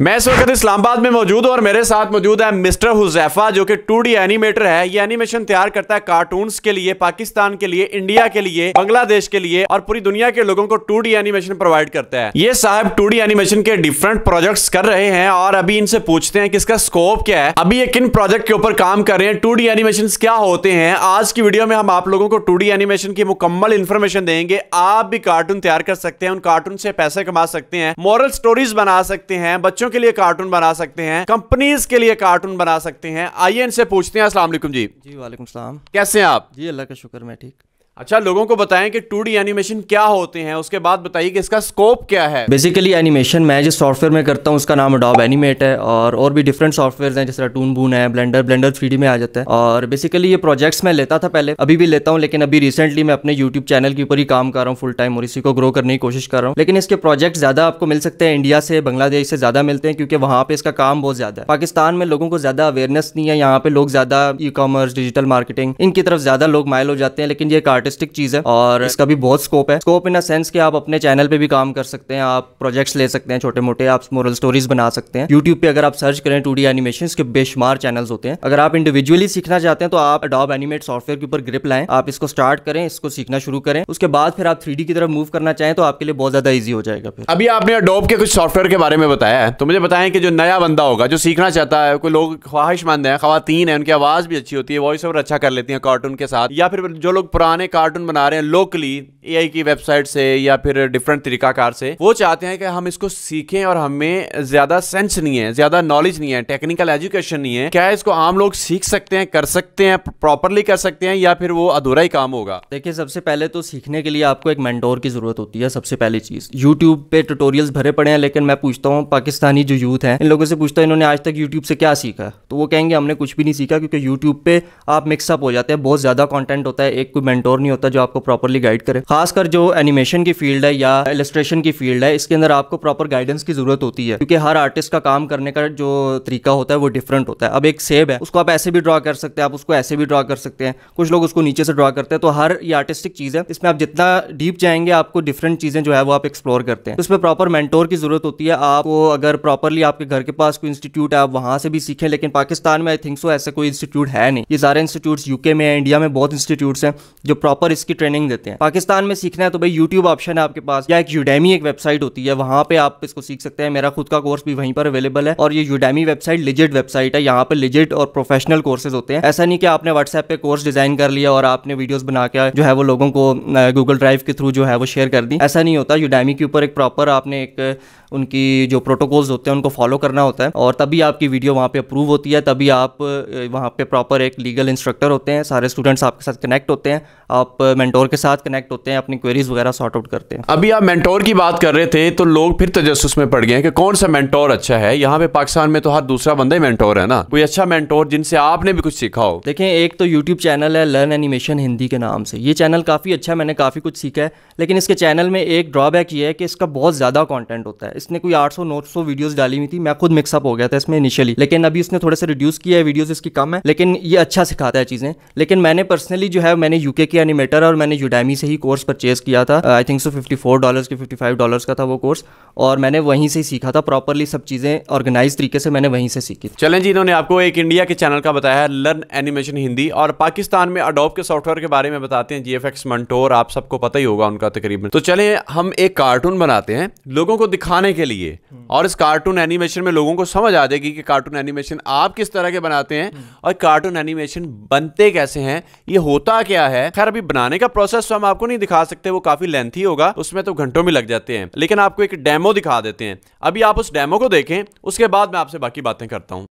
मैं इस वक्त इस्लामाबाद में मौजूद हूं और मेरे साथ मौजूद है मिस्टर हुज़ैफा जो कि 2D एनिमेटर है। ये एनिमेशन तैयार करता है कार्टून्स के लिए, पाकिस्तान के लिए, इंडिया के लिए, बांग्लादेश के लिए और पूरी दुनिया के लोगों को 2D एनिमेशन प्रोवाइड करता है। ये साहब 2D एनिमेशन के डिफरेंट प्रोजेक्ट्स कर रहे हैं और अभी इनसे पूछते हैं कि इसका स्कोप क्या है, अभी ये किन प्रोजेक्ट के ऊपर काम कर रहे हैं, 2D एनिमेशन क्या होते हैं। आज की वीडियो में हम आप लोगों को 2D एनिमेशन की मुकम्मल इंफॉर्मेशन देंगे। आप भी कार्टून तैयार कर सकते हैं, उन कार्टून से पैसे कमा सकते हैं, मॉरल स्टोरीज बना सकते हैं, बच्चों के लिए कार्टून बना सकते हैं, कंपनीज के लिए कार्टून बना सकते हैं। आइए इनसे पूछते हैं। अस्सलाम वालेकुम जी। जी वालेकुम सलाम। कैसे हैं आप? जी अल्लाह का शुक्र, मैं ठीक। अच्छा, लोगों को बताएं कि 2D एनिमेशन क्या होते हैं, उसके बाद बताइए कि इसका स्कोप क्या है। बेसिकली एनिमेशन मैं जिस सॉफ्टवेयर में करता हूँ उसका नाम अडोब एनिमेट है और भी डिफरेंट सॉफ्टवेयर हैं जैसे टून बून है, ब्लेंडर 3D में आ जाता है। और बेसिकली ये प्रोजेक्ट्स मैं लेता था पहले, अभी भी लेता हूँ, लेकिन अभी रिसेंटली मैं अपने यूट्यूब चैनल के ऊपर ही काम कर रहा हूँ फुल टाइम और इसी को ग्रो करने की कोशिश कर रहा हूँ। लेकिन इसके प्रोजेक्ट ज़्यादा आपको मिल सकते हैं इंडिया से, बांग्लादेश से ज़्यादा मिलते हैं क्योंकि वहाँ पे इसका काम बहुत ज़्यादा है। पाकिस्तान में लोगों को ज़्यादा अवेयरनेस नहीं है, यहाँ पे लोग ज़्यादा ई कॉमर्स, डिजिटल मार्केटिंग इनकी तरफ ज़्यादा लोग माइल हो जाते हैं। लेकिन ये एक आर्टिस्टिक चीज़ है और इसका भी बहुत स्कोप है। स्कोप इन अ सेंस कि आप अपने चैनल पे भी काम कर सकते हैं, आप प्रोजेक्ट्स ले सकते हैं छोटे मोटे, आप मोरल स्टोरीज बना सकते हैं। यूट्यूब पे अगर आप सर्च करें 2D एनिमेशन के बेशुमार चैनल्स होते हैं। अगर आप इंडिविजुअली सीखना चाहते हैं तो आप अडोब एनिमेट सॉफ्टवेयर के ऊपर ग्रिप लाएं, आप इसको स्टार्ट करें, इसको सीखना शुरू करें, उसके बाद फिर आप 3D की तरफ मूव करना चाहें तो आपके लिए बहुत ज्यादा ईजी हो जाएगा। फिर अभी आपने अडोब के कुछ सॉफ्टवेयर के बारे में बताया है, तो मुझे बताएं कि जो नया बंदा होगा जो सीखना चाहता है, कोई लोग ख्वाहिशमंद है, खवातीन है, उनकी आवाज भी अच्छी होती है, वॉइस ओवर अच्छा कर लेती है कार्टून के साथ, या फिर जो लोग पुराने कार्टून बना रहे हैं लोकली AI की वेबसाइट से या फिर डिफरेंट तरीकाकार से, वो चाहते हैं कि हम इसको सीखें और हमें ज्यादा सेंस नहीं है, ज्यादा नॉलेज नहीं है, टेक्निकल एजुकेशन नहीं है, क्या इसको आम लोग सीख सकते हैं, कर सकते हैं, प्रॉपरली कर सकते हैं, या फिर वो अधूरा ही काम होगा? देखिए, सबसे पहले तो सीखने के लिए आपको एक मेंटोर की जरूरत होती है। सबसे पहली चीज, यूट्यूब पे ट्यूटोरियल्स भरे पड़े हैं, लेकिन मैं पूछता हूँ पाकिस्तानी जो यूथ है, इन लोगों से पूछता हूँ इन्होंने आज तक यूट्यूब से क्या सीखा, तो वो कहेंगे हमने कुछ भी नहीं सीखा, क्योंकि यूट्यूब पे आप मिक्सअप हो जाते हैं, बहुत ज्यादा कंटेंट होता है, एक कोई मेंटोर नहीं होता जो आपको प्रॉपरली गाइड करे। खासकर जो एनिमेशन की फील्ड है या इलस्ट्रेशन की फील्ड है, इसके अंदर आपको प्रॉपर गाइडेंस की जरूरत होती है, क्योंकि हर आर्टिस्ट का काम करने का जो तरीका होता है वो डिफरेंट होता है। अब एक सेब है, उसको आप ऐसे भी ड्रॉ कर सकते हैं, आप उसको ऐसे भी ड्रॉ कर सकते हैं, कुछ लोग उसको नीचे से ड्रॉ करते हैं। तो हर ये आर्टिस्टिक चीज़ है, इसमें आप जितना डीप जाएंगे आपको डिफरेंट चीज़ें जो है वो आप एक्सप्लोर करते हैं। तो इसमें प्रॉपर मेंटोर की जरूरत होती है। आपको अगर प्रॉपरली आपके घर के पास कोई इंस्टीट्यूट है आप वहाँ से भी सीखें, लेकिन पाकिस्तान में आई थिंक सो ऐसे कोई इंस्टीट्यूट है नहीं। ये सारे इंस्टीट्यूट्स यूके में है, इंडिया में बहुत इंस्टीट्यूट्स हैं जो प्रॉपर इसकी ट्रेनिंग देते हैं। पाकिस्तान में सीखना है तो भाई यूट्यूब ऑप्शन है आपके पास, या एक यूडेमी एक वेबसाइट होती है, वहाँ पे आप इसको सीख सकते हैं। मेरा खुद का कोर्स भी वहीं पर अवेलेबल है और ये यूडेमी वेबसाइट लिजिट वेबसाइट है, यहाँ पे लिजिट और प्रोफेशनल कोर्सेज होते हैं। ऐसा नहीं कि आपने व्हाट्सएप पे कोर्स डिजाइन कर लिया और आपने वीडियोस बना के जो है वो लोगों को गूगल ड्राइव के थ्रू जो है वो शेयर कर दी, ऐसा नहीं होता। यूडेमी के ऊपर एक प्रॉपर आपने एक उनकी जो प्रोटोकॉल्स होते हैं उनको फॉलो करना होता है और तभी आपकी वीडियो वहाँ पे अप्रूव होती है, तभी आप वहाँ पे प्रॉपर एक लीगल इंस्ट्रक्टर होते हैं, सारे स्टूडेंट्स आपके साथ कनेक्ट होते हैं, आप मेंटोर के साथ कनेक्ट होते हैं, अपनी क्वेरीज वगैरह सॉर्ट आउट करते हैं। अभी आप मेंटोर की बात कर रहे थे तो लोग फिर तजस्सुस में पड़ गए हैं कि कौन सा मेंटोर अच्छा है। यहाँ पे पाकिस्तान में तो हर दूसरा बंदा ही मेंटोर है ना, कोई अच्छा मेंटोर जिनसे आपने भी कुछ सीखा हो? देखें, एक तो यूट्यूब चैनल है लर्न एनिमेशन हिंदी के नाम से, ये चैनल काफ़ी अच्छा है, मैंने काफ़ी कुछ सीखा है। लेकिन इसके चैनल में एक ड्रॉबैक ये है कि इसका बहुत ज़्यादा कंटेंट होता है। इसने कोई 800-900 वीडियोस डाली हुई थी, मैं खुद मिक्सअप हो गया था इसमें इनिशियली, लेकिन अभी उसने थोड़े से रिड्यूस किया है, वीडियोस इसकी कम है, लेकिन ये अच्छा सिखाता है चीज़ें। लेकिन मैंने पर्सनली जो है मैंने यूके की एनिमेटर और मैंने यूडेमी से ही कोर्स परचेज किया था, आई थिंक सो $54 के $55 का था वो कोर्स, और मैंने वहीं से सीखा था प्रॉपरली, सब चीज़ें ऑर्गेनाइज तरीके से मैंने वहीं से सीखी। चलें जी, इन्होंने आपको एक इंडिया के चैनल का बताया है लर्न एनिमेशन हिंदी, और पाकिस्तान में अडोब के सॉफ्टवेयर के बारे में बताते हैं GFX मेंटोर, आप सबको पता ही होगा उनका तकरीबन। तो चलें हम एक कार्टून बनाते हैं लोगों को दिखाने के लिए, और इस कार्टून एनिमेशन में लोगों को समझ आ जाएगी कि कार्टून एनिमेशन आप किस तरह के बनाते हैं और कार्टून एनिमेशन बनते कैसे हैं, ये होता क्या है। खैर अभी बनाने का प्रोसेस तो हम आपको नहीं दिखा सकते, वो काफी लेंथी होगा, उसमें तो घंटों में लग जाते हैं, लेकिन आपको एक डेमो दिखा देते हैं। अभी आप उस डेमो को देखें, उसके बाद मैं आपसे बाकी बातें करता हूं।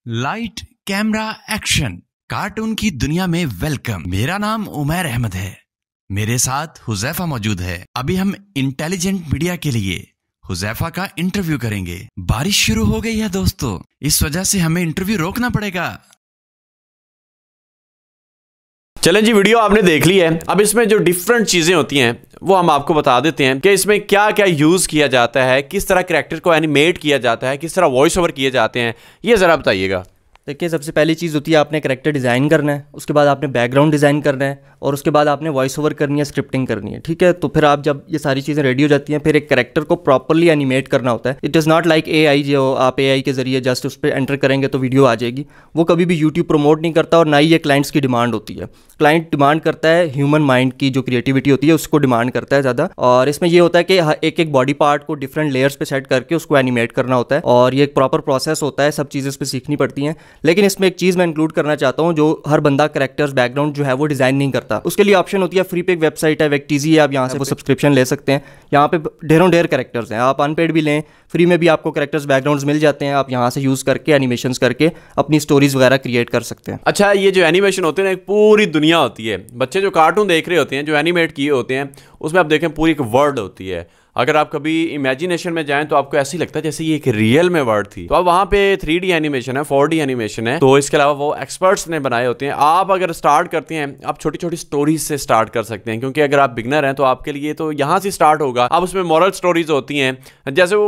लाइट कैमरा एक्शन, कार्टून की दुनिया में वेलकम। मेरा नाम उमैर अहमद है, मेरे साथ हुज़ैफा मौजूद है। अभी हम इंटेलिजेंट मीडिया के लिए हुज़ैफा का इंटरव्यू करेंगे। बारिश शुरू हो गई है दोस्तों, इस वजह से हमें इंटरव्यू रोकना पड़ेगा। चलें जी, वीडियो आपने देख ली है। अब इसमें जो डिफरेंट चीज़ें होती हैं वो हम आपको बता देते हैं कि इसमें क्या क्या यूज़ किया जाता है, किस तरह कैरेक्टर को एनिमेट किया जाता है, किस तरह वॉइस ओवर किए जाते हैं, ये ज़रा बताइएगा। देखिए, सबसे पहली चीज़ होती है आपने कैरेक्टर डिज़ाइन करना है, उसके बाद आपने बैकग्राउंड डिज़ाइन करना है, और उसके बाद आपने वॉइस ओवर करनी है, स्क्रिप्टिंग करनी है, ठीक है। तो फिर आप जब ये सारी चीज़ें रेडी हो जाती हैं, फिर एक कैरेक्टर को प्रॉपरली एनिमेट करना होता है। It is not like AI, जो आप AI के ज़रिए जस्ट उस पर एंटर करेंगे तो वीडियो आ जाएगी। वो कभी भी यूट्यूब प्रमोट नहीं करता, और ना ही ये क्लाइंट्स की डिमांड होती है। क्लाइंट डिमांड करता है ह्यूमन माइंड की जो क्रिएटिविटी होती है, उसको डिमांड करता है ज़्यादा। और इसमें ये होता है कि एक एक बॉडी पार्ट को डिफरेंट लेयर्स पे सेट करके उसको एनिमेट करना होता है, और ये एक प्रॉपर प्रोसेस होता है, सब चीज़ें इस पर सीखनी पड़ती हैं। लेकिन इसमें एक चीज़ मैं इंक्लूड करना चाहता हूं, जो हर बंदा कैरेक्टर्स बैकग्राउंड जो है वो डिजाइन नहीं करता। उसके लिए ऑप्शन होती है फ्री पे एक वेबसाइट है वेक्टीजी है, आप यहां से वो सब्सक्रिप्शन ले सकते हैं। यहां पे ढेरों ढेर कैरेक्टर्स हैं, आप अनपेड भी लें, फ्री में भी आपको कैरेक्टर्स बैकग्राउंड्स मिल जाते हैं। आप यहां से यूज करके एनिमेशंस करके अपनी स्टोरीज वगैरह क्रिएट कर सकते हैं। अच्छा, ये जो एनिमेशन होते हैं ना, एक पूरी दुनिया होती है। बच्चे जो कार्टून देख रहे होते हैं, जो एनिमेट किए होते हैं, उसमें आप देखें पूरी एक वर्ल्ड होती है। अगर आप कभी इमेजिनेशन में जाएं तो आपको ऐसी लगता है जैसे ये एक रियल में वर्ल्ड थी। तो अब वहाँ पे 3D एनिमेशन है, 4D एनिमेशन है, तो इसके अलावा वो एक्सपर्ट्स ने बनाए होते हैं। आप अगर स्टार्ट करते हैं, आप छोटी छोटी स्टोरीज से स्टार्ट कर सकते हैं, क्योंकि अगर आप बिगनर हैं तो आपके लिए तो यहाँ से स्टार्ट होगा। अब उसमें मॉरल स्टोरीज होती हैं, जैसे वो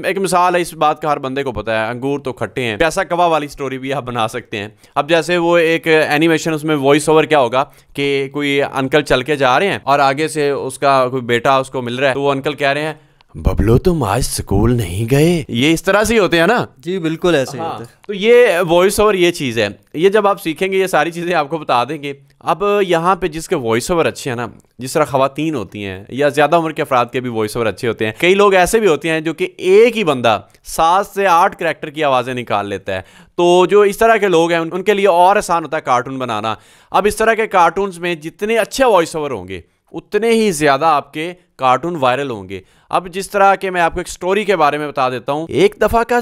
एक मिसाल है, इस बात का हर बंदे को पता है, अंगूर तो खट्टे हैं, पैसा कवा वाली स्टोरी भी आप बना सकते हैं। अब जैसे वो एक एनिमेशन, उसमें वॉइस ओवर क्या होगा कि कोई अंकल चल के जा रहे हैं और आगे से उसका कोई बेटा उसको मिल रहा है, तो वो अंकल कह रहे हैं, बबलू तुम आज स्कूल नहीं गए। ये इस तरह से ही होते हैं ना जी, बिल्कुल ऐसे ही होते हैं। तो ये वॉइस ओवर ये चीज़ है, ये जब आप सीखेंगे ये सारी चीज़ें आपको बता देंगे। अब यहाँ पे जिसके वॉइस ओवर अच्छे हैं ना, जिस तरह ख़वातीन होती हैं या ज़्यादा उम्र के अफराद के भी वॉइस ओवर अच्छे होते हैं। कई लोग ऐसे भी होते हैं जो कि एक ही बंदा 7 से 8 कैरेक्टर की आवाज़ें निकाल लेता है। तो जो इस तरह के लोग हैं उनके लिए और आसान होता है कार्टून बनाना। अब इस तरह के कार्टून्स में जितने अच्छे वॉइस ओवर होंगे, उतने ही ज़्यादा आपके कार्टून वायरल होंगे। अब जिस तरह के मैं आपको एक स्टोरी के बारे में बता देता हूँ, एक दफ़ा का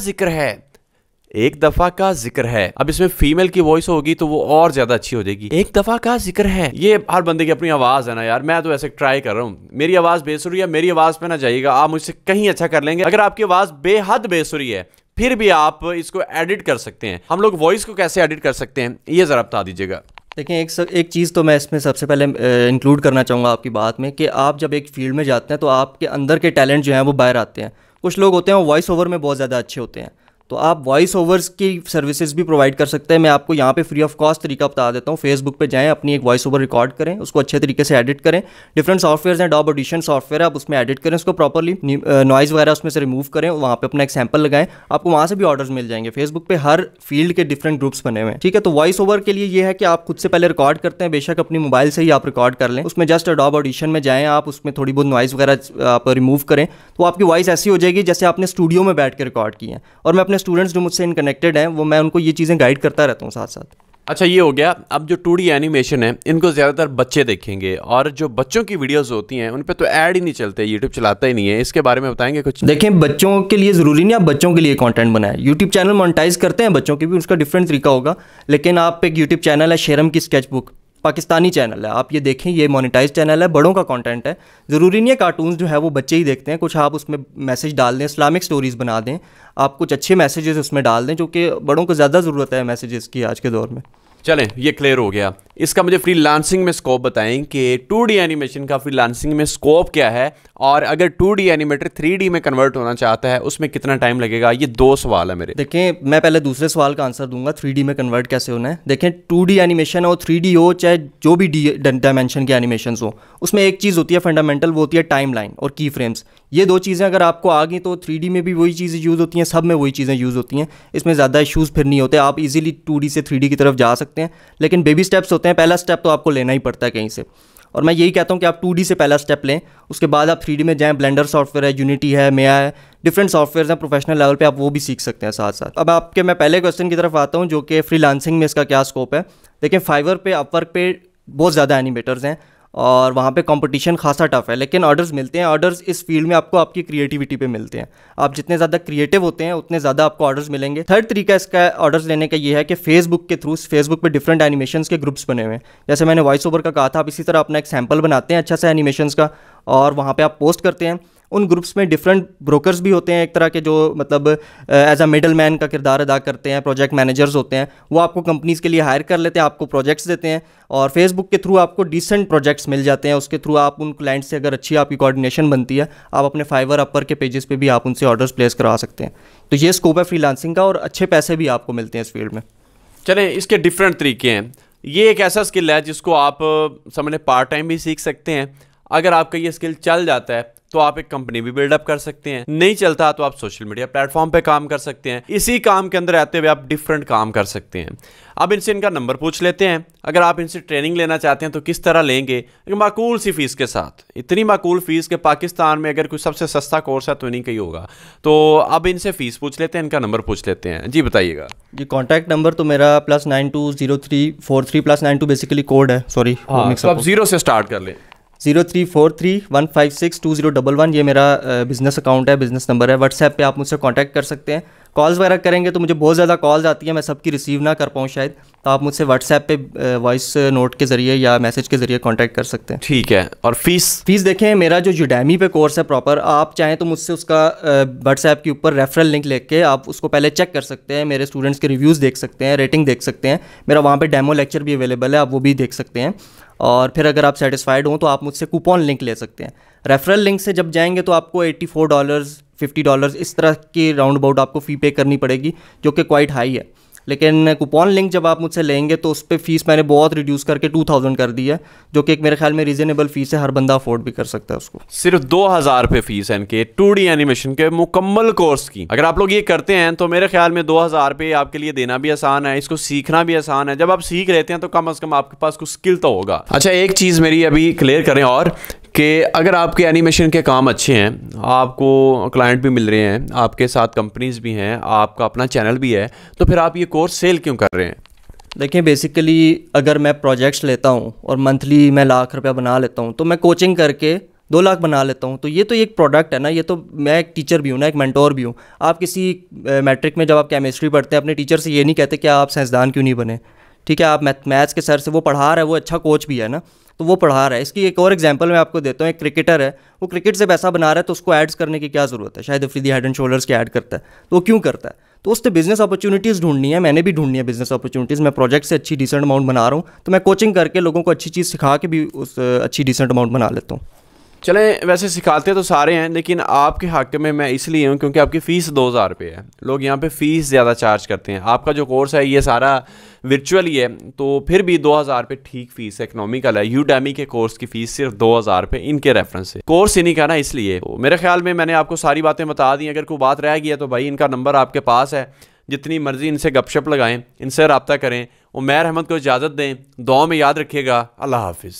जिक्र है। अब इसमें फीमेल की वॉइस होगी तो वो और ज्यादा अच्छी हो जाएगी। एक दफा का जिक्र है, ये हर बंदे की अपनी आवाज है ना यार। मैं तो ऐसे ट्राई कर रहा हूँ, मेरी आवाज बेसुरी है, मेरी आवाज पे ना जाइएगा, आप मुझसे कहीं अच्छा कर लेंगे। अगर आपकी आवाज बेहद बेसुरी है, फिर भी आप इसको एडिट कर सकते हैं। हम लोग वॉइस को कैसे एडिट कर सकते हैं, ये जरा बता दीजिएगा। देखिए, एक चीज़ तो मैं इसमें सबसे पहले इंक्लूड करना चाहूँगा आपकी बात में, कि आप जब एक फील्ड में जाते हैं तो आपके अंदर के टैलेंट जो हैं वो बाहर आते हैं। कुछ लोग होते हैं वो वॉइस ओवर में बहुत ज़्यादा अच्छे होते हैं, तो आप वॉइस ओवर्स की सर्विसेज भी प्रोवाइड कर सकते हैं। मैं आपको यहाँ पे फ्री ऑफ कॉस्ट तरीका बता देता हूँ। फेसबुक पे जाएं, अपनी एक वॉइस ओवर रिकॉर्ड करें, उसको अच्छे तरीके से एडिट करें। डिफरेंट सॉफ्टवेयर हैं, डॉब ऑडिशन सॉफ्टवेयर है, आप उसमें एडिट करें, उसको प्रॉपरली नॉइज़ वगैरह उसमें से रिमूव करें, वहाँ पे अपना एक सैम्पल लगाएं, आपको वहाँ से भी ऑर्डर्स मिल जाएंगे। फेसबुक पे हर फील्ड के डिफरेंट ग्रुप्स बने हुए हैं, ठीक है। तो वॉइस ओवर के लिए ये है कि आप खुद से पहले रिकॉर्ड करते हैं, बेशक अपनी मोबाइल से ही आप रिकॉर्ड कर लें, उसमें जस्ट डॉब ऑडिशन में जाएँ, आप उसमें थोड़ी बहुत नॉइज़ वगैरह आप रिमूव करें, तो आपकी वॉइस ऐसी हो जाएगी जैसे आपने स्टूडियो में बैठ के रिकॉर्ड की है। और मैं अपने स्टूडेंट्स जो मुझसे कनेक्टेड हैं, वो मैं उनको ये चीज़ें गाइड करता रहता हूँ साथ साथ। अच्छा, ये हो गया। अब जो 2D एनिमेशन है, इनको ज़्यादातर बच्चे देखेंगे, और जो बच्चों की वीडियोस होती हैं उन पे तो ऐड ही नहीं चलते, यूट्यूब चलाता ही नहीं है। इसके बारे में बताएंगे कुछ? देखें, बच्चों के लिए ज़रूरी नहीं आप बच्चों के लिए कंटेंट बनाएं। यूट्यूब चैनल मोनेटाइज करते हैं बच्चों की भी, उसका डिफरेंट तरीका होगा। लेकिन आप एक यूट्यूब चैनल है शेरम की स्केचबुक, पाकिस्तानी चैनल है, आप ये देखें, ये मोनेटाइज चैनल है, बड़ों का कंटेंट है। ज़रूरी नहीं है कार्टून्स जो है वो बच्चे ही देखते हैं, कुछ आप उसमें मैसेज डाल दें, इस्लामिक स्टोरीज़ बना दें, आप कुछ अच्छे मैसेजेस उसमें डाल दें, जो कि बड़ों को ज़्यादा ज़रूरत है मैसेजेस की आज के दौर में। चलें, ये क्लियर हो गया। इसका मुझे फ्रीलांसिंग में स्कोप बताएं कि 2D एनिमेशन का फ्रीलांसिंग में स्कोप क्या है, और अगर 2D एनिमेटर 3D में कन्वर्ट होना चाहता है उसमें कितना टाइम लगेगा। ये 2 सवाल है मेरे। देखें, मैं पहले दूसरे सवाल का आंसर दूंगा, 3D में कन्वर्ट कैसे होना है। देखें, 2D एनिमेशन हो, 3D हो, चाहे जो भी डायमेंशन के एनिमेशन हो, उसमें एक चीज़ होती है फंडामेंटल, वो होती है टाइम लाइन और की फ्रेम्स। ये 2 चीज़ें अगर आपको आ गई तो 3D में भी वही चीज़ें यूज़ होती हैं, सब में वही चीज़ें यूज़ होती हैं। इसमें ज़्यादा इशूज़ फिर नहीं होते, आप इजीली 2D से 3D की तरफ जा सकते हैं। लेकिन बेबी स्टेप्स होते हैं, पहला स्टेप तो आपको लेना ही पड़ता है कहीं से, और मैं यही कहता हूँ कि आप 2D से पहला स्टेप लें, उसके बाद आप 3D में जाएं। ब्लेंडर सॉफ्टवेयर है, यूनिटी है, मेया है, डिफरेंट सॉफ्टवेयर हैं प्रोफेशनल लेवल पे, आप वो भी सीख सकते हैं साथ साथ। अब आपके मैं पहले क्वेश्चन की तरफ आता हूँ, जो कि फ्रीलांसिंग में इसका क्या स्कोप है। देखिए, फाइवर पे, अपवर्क पे बहुत ज़्यादा एनिमेटर्स हैं, और वहाँ पे कंपटीशन खासा टफ है, लेकिन ऑर्डर्स मिलते हैं। ऑर्डर्स इस फील्ड में आपको आपकी क्रिएटिविटी पे मिलते हैं। आप जितने ज़्यादा क्रिएटिव होते हैं उतने ज़्यादा आपको ऑर्डर्स मिलेंगे। थर्ड तरीका इसका ऑर्डर्स लेने का ये है कि फेसबुक के थ्रू, फेसबुक पे डिफरेंट एनिमेशंस के ग्रुप्स बने हुए हैं। जैसे मैंने वॉइस ओवर का कहा था, आप इसी तरह अपना एक सैम्पल बनाते हैं अच्छा सा एनिमेशंस का, और वहाँ पर आप पोस्ट करते हैं। उन ग्रुप्स में डिफरेंट ब्रोकर्स भी होते हैं, एक तरह के, जो मतलब एज अ मिडल मैन का किरदार अदा करते हैं। प्रोजेक्ट मैनेजर्स होते हैं, वो आपको कंपनीज़ के लिए हायर कर लेते हैं, आपको प्रोजेक्ट्स देते हैं, और फेसबुक के थ्रू आपको डिसेंट प्रोजेक्ट्स मिल जाते हैं। उसके थ्रू आप उन क्लाइंट से, अगर अच्छी आपकी कोऑर्डिनेशन बनती है, आप अपने फाइवर, अपवर के पेजेस पे भी आप उनसे ऑर्डर्स प्लेस करवा सकते हैं। तो ये स्कोप है फ्रीलांसिंग का, और अच्छे पैसे भी आपको मिलते हैं इस फील्ड में। चलें, इसके डिफरेंट तरीके हैं। ये एक ऐसा स्किल है जिसको आप समझ लें पार्ट टाइम भी सीख सकते हैं। अगर आपका ये स्किल चल जाता है तो आप एक कंपनी भी बिल्डअप कर सकते हैं, नहीं चलता तो आप सोशल मीडिया प्लेटफॉर्म पे काम कर सकते हैं। इसी काम के अंदर रहते हुए आप डिफरेंट काम कर सकते हैं। अब इनसे इनका नंबर पूछ लेते हैं। अगर आप इनसे ट्रेनिंग लेना चाहते हैं तो किस तरह लेंगे, एक माकूल सी फीस के साथ। इतनी माकूल फीस के पाकिस्तान में अगर कोई सबसे सस्ता कोर्स है तो नहीं कहीं होगा। तो अब इनसे फीस पूछ लेते हैं, इनका नंबर पूछ लेते हैं। जी बताइएगा। जी कॉन्टैक्ट नंबर तो मेरा +920343+92 बेसिकली कोड है, सॉरी। तो आप 0 से स्टार्ट कर लें। 034315620111 ये मेरा बिज़नेस अकाउंट है, बिज़नेस नंबर है। व्हाट्सएप पे आप मुझसे कांटेक्ट कर सकते हैं। कॉल्स वगैरह करेंगे तो मुझे बहुत ज़्यादा कॉल्स आती हैं, मैं सबकी रिसीव ना कर पाऊँ शायद, तो आप मुझसे व्हाट्सएप पे वॉइस नोट के ज़रिए या मैसेज के ज़रिए कांटेक्ट कर सकते हैं। ठीक है। और फीस देखें, मेरा जो यूडेमी पे कोर्स है प्रॉपर, आप चाहें तो मुझसे उसका व्हाट्सएप के ऊपर रेफरल लिंक लेके आप उसको पहले चेक कर सकते हैं। मेरे स्टूडेंट्स के रिव्यूज़ देख सकते हैं, रेटिंग देख सकते हैं। मेरा वहाँ पे डेमो लेक्चर भी अवेलेबल है, आप वो भी देख सकते हैं। और फिर अगर आप सेटिस्फाइड हों तो आप मुझसे कूपन लिंक ले सकते हैं। रेफरल लिंक से जब जाएंगे तो आपको $84 $50 इस तरह की राउंड अबाउट आपको फ़ी पे करनी पड़ेगी, जो कि क्वाइट हाई है। लेकिन कूपन लिंक जब आप मुझसे लेंगे तो उस पर फ़ीस मैंने बहुत रिड्यूस करके 2000 कर दी है, जो कि एक मेरे ख्याल में रीज़नेबल फ़ीस है, हर बंदा अफोर्ड भी कर सकता है उसको। सिर्फ 2000 रुपये फीस है इनके 2D एनिमेशन के मुकम्मल कोर्स की। अगर आप लोग ये करते हैं तो मेरे ख्याल में 2000 रुपये आपके लिए देना भी आसान है, इसको सीखना भी आसान है। जब आप सीख लेते हैं तो कम से कम आपके पास कुछ स्किल तो होगा। अच्छा, एक चीज़ मेरी अभी क्लियर करें और कि अगर आपके एनिमेशन के काम अच्छे हैं, आपको क्लाइंट भी मिल रहे हैं, आपके साथ कंपनीज़ भी हैं, आपका अपना चैनल भी है, तो फिर आप ये कोर्स सेल क्यों कर रहे हैं? देखिए, बेसिकली अगर मैं प्रोजेक्ट्स लेता हूँ और मंथली मैं लाख रुपया बना लेता हूँ, तो मैं कोचिंग करके 2 लाख बना लेता हूँ। तो ये तो एक प्रोडक्ट है ना, ये तो मैं एक टीचर भी हूँ ना, एक मेंटोर भी हूँ। आप किसी मैट्रिक में जब आप केमिस्ट्री पढ़ते हैं अपने टीचर से ये नहीं कहते कि आप साइंसदान क्यों नहीं बने। ठीक है, आप मैथ्स के सर से, वो पढ़ा रहा है, वो अच्छा कोच भी है ना, तो वो पढ़ा रहा है। इसकी एक और एग्जांपल मैं आपको देता हूँ। एक क्रिकेटर है, वो क्रिकेट से पैसा बना रहा है, तो उसको एड्स करने की क्या ज़रूरत है? शायद अफरीदी हेड एंड शोल्डर्स के ऐड करता है, तो वो क्यों करता है? तो उससे बिजनेस अपॉर्चुनिटीज़ ढूंढनी है, मैंने भी ढूंढनी है बिजनेस अपॉर्चुनिटीज़। मैं प्रोजेक्ट से अच्छी डिसेंट अमाउंट बना रहा हूँ, तो मैं कोचिंग करके लोगों को अच्छी चीज़ सिखा के भी उस अच्छी डिसेंट अमाउंट बना लेता हूँ। चलें, वैसे सिखाते तो सारे हैं, लेकिन आपके हक़ में मैं इसलिए हूँ क्योंकि आपकी फ़ीस 2000 रुपये है। लोग यहाँ पे फ़ीस ज़्यादा चार्ज करते हैं। आपका जो कोर्स है ये सारा वर्चुअल ही है, तो फिर भी 2000 रुपये ठीक फ़ीस है, इकोनॉमिकल है। यूडेमी के कोर्स की फ़ीस सिर्फ 2000 रुपये इनके रेफरेंस से। कोर्स इन्हीं का ना, इसलिए तो मेरे ख्याल में मैंने आपको सारी बातें बता दी। अगर कोई बात रह गई है तो भाई इनका नंबर आपके पास है, जितनी मर्ज़ी इनसे गपशप लगाएं, इनसे रब्ता करें। उमैर अहमद को इजाज़त दें, दुआ में याद रखिएगा। अल्लाह हाफिज़।